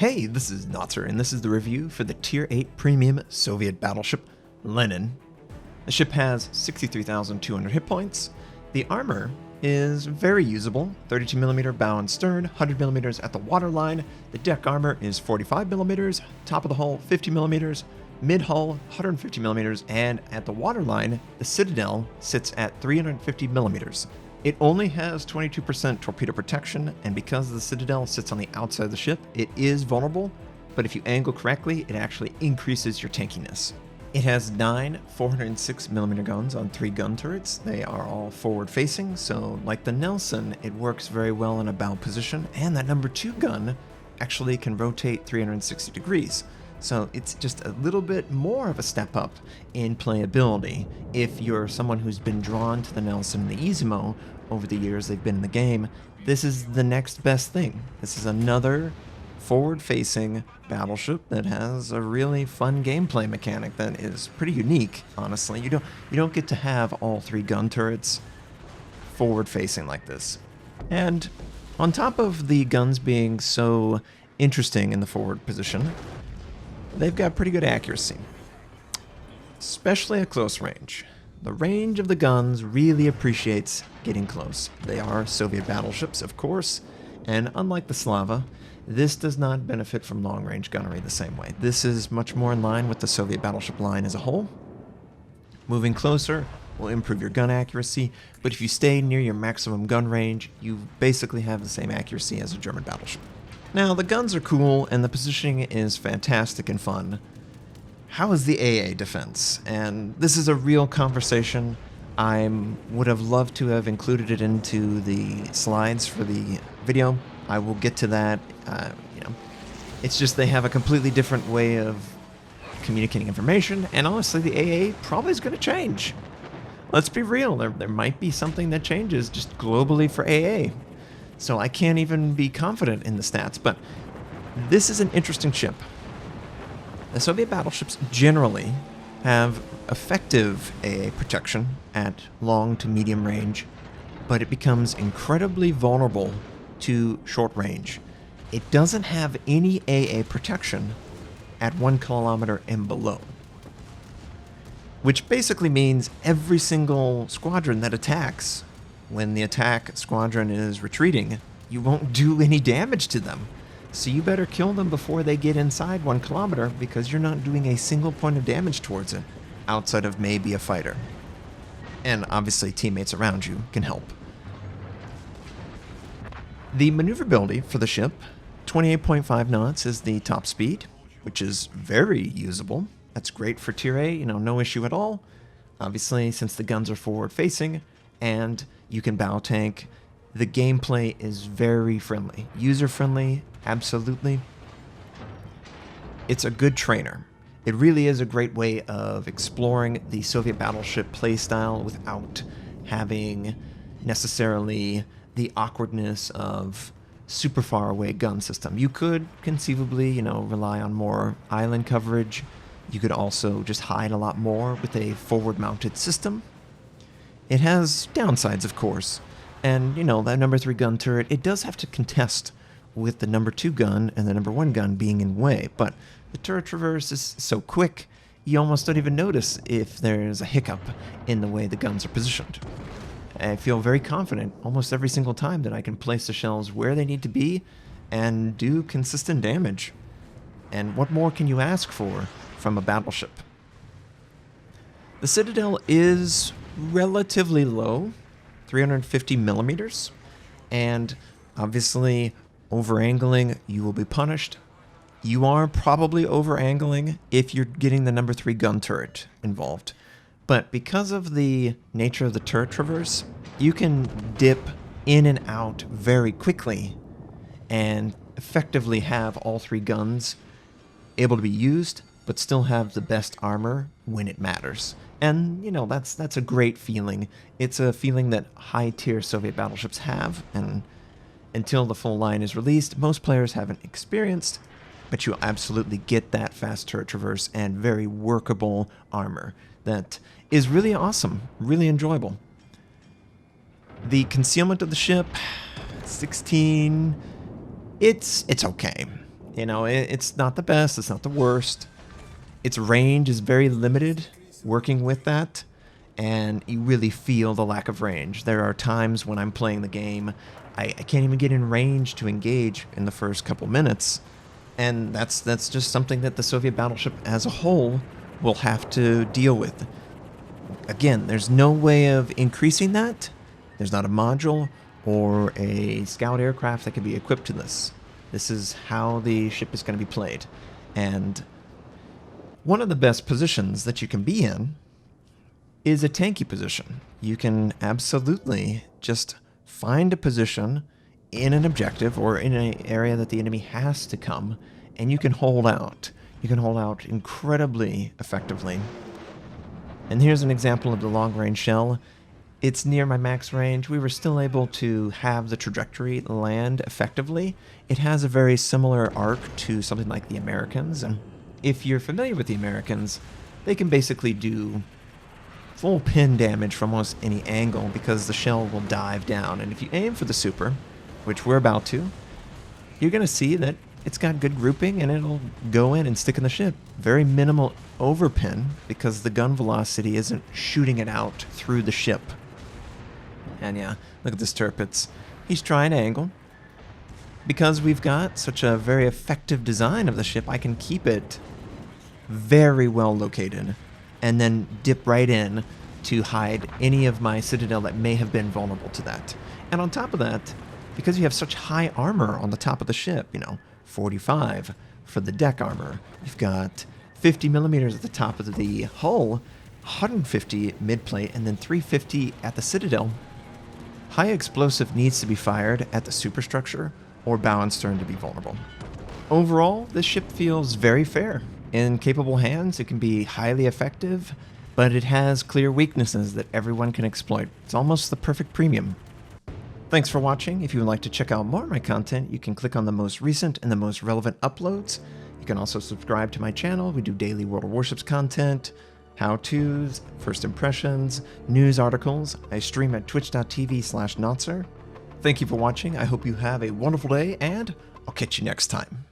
Hey, this is Notser, and this is the review for the Tier 8 Premium Soviet battleship, Lenin. The ship has 63,200 hit points. The armor is very usable, 32mm bow and stern, 100mm at the waterline. The deck armor is 45mm, top of the hull 50mm, mid-hull 150mm, and at the waterline, the Citadel sits at 350mm. It only has 22% torpedo protection, and because the Citadel sits on the outside of the ship, it is vulnerable, but if you angle correctly, it actually increases your tankiness. It has 9 406mm guns on 3 gun turrets. They are all forward-facing, so like the Nelson, it works very well in a bow position, and that number 2 gun actually can rotate 360 degrees. So it's just a little bit more of a step up in playability if you're someone who's been drawn to the Nelson and the Easy Mo over the years they've been in the game. This is the next best thing. This is another forward-facing battleship that has a really fun gameplay mechanic that is pretty unique, honestly. You don't get to have all 3 gun turrets forward-facing like this. And on top of the guns being so interesting in the forward position, they've got pretty good accuracy, especially at close range. The range of the guns really appreciates getting close. They are Soviet battleships, of course, and unlike the Slava, this does not benefit from long-range gunnery the same way. This is much more in line with the Soviet battleship line as a whole. Moving closer will improve your gun accuracy, but if you stay near your maximum gun range, you basically have the same accuracy as a German battleship. Now, the guns are cool, and the positioning is fantastic and fun. How is the AA defense? And this is a real conversation. I would have loved to have included it into the slides for the video. I will get to that. It's just they have a completely different way of communicating information, and honestly, the AA probably is going to change. Let's be real. There might be something that changes just globally for AA. So I can't even be confident in the stats, but this is an interesting ship. The Soviet battleships generally have effective AA protection at long to medium range, but it becomes incredibly vulnerable to short range. It doesn't have any AA protection at 1 kilometer and below, which basically means every single squadron that attacks, when the attack squadron is retreating, you won't do any damage to them. So you better kill them before they get inside 1 kilometer, because you're not doing a single point of damage towards it, outside of maybe a fighter. And obviously teammates around you can help. The maneuverability for the ship, 28.5 knots is the top speed, which is very usable. That's great for Tier A, no issue at all. Obviously, since the guns are forward facing, and you can bow tank, the gameplay is very friendly. User-friendly, absolutely. It's a good trainer. It really is a great way of exploring the Soviet battleship playstyle without having necessarily the awkwardness of super far away gun system. You could conceivably, rely on more island coverage. You could also just hide a lot more with a forward-mounted system. It has downsides, of course, and, that number 3 gun turret, it does have to contest with the number 2 gun and the number 1 gun being in way, but the turret traverse is so quick, you almost don't even notice if there's a hiccup in the way the guns are positioned. I feel very confident almost every single time that I can place the shells where they need to be and do consistent damage. And what more can you ask for from a battleship? The Citadel is relatively low, 350 millimeters, and obviously over-angling, you will be punished. You are probably over-angling if you're getting the number 3 gun turret involved. But because of the nature of the turret traverse, you can dip in and out very quickly and effectively have all 3 guns able to be used, but still have the best armor when it matters. And, that's a great feeling. It's a feeling that high-tier Soviet battleships have, and until the full line is released, most players haven't experienced, but you'll absolutely get that fast turret traverse and very workable armor that is really awesome, really enjoyable. The concealment of the ship, 16, it's okay. You know, it's not the best, it's not the worst. Its range is very limited working with that, and you really feel the lack of range. There are times when I'm playing the game, I can't even get in range to engage in the first couple minutes, and that's just something that the Soviet battleship as a whole will have to deal with. Again, there's no way of increasing that. There's not a module or a scout aircraft that can be equipped to this. This is how the ship is going to be played. And one of the best positions that you can be in is a tanky position. You can absolutely just find a position in an objective or in an area that the enemy has to come, and you can hold out. You can hold out incredibly effectively. And here's an example of the long-range shell. It's near my max range. We were still able to have the trajectory land effectively. It has a very similar arc to something like the Americans, and if you're familiar with the Americans, they can basically do full pin damage from almost any angle because the shell will dive down. And if you aim for the super, which we're about to, you're going to see that it's got good grouping and it'll go in and stick in the ship. Very minimal overpin because the gun velocity isn't shooting it out through the ship. And yeah, look at this Tirpitz. He's trying to angle. Because we've got such a very effective design of the ship, I can keep it very well located and then dip right in to hide any of my Citadel that may have been vulnerable to that. And on top of that, because you have such high armor on the top of the ship, you know, 45 for the deck armor, you've got 50 millimeters at the top of the hull, 150 mid-plate, and then 350 at the Citadel. High explosive needs to be fired at the superstructure or bow and stern to be vulnerable. Overall, this ship feels very fair. In capable hands, it can be highly effective, but it has clear weaknesses that everyone can exploit. It's almost the perfect premium. Thanks for watching. If you would like to check out more of my content, you can click on the most recent and the most relevant uploads. You can also subscribe to my channel. We do daily World of Warships content, how-tos, first impressions, news articles. I stream at twitch.tv/notser. Thank you for watching. I hope you have a wonderful day, and I'll catch you next time.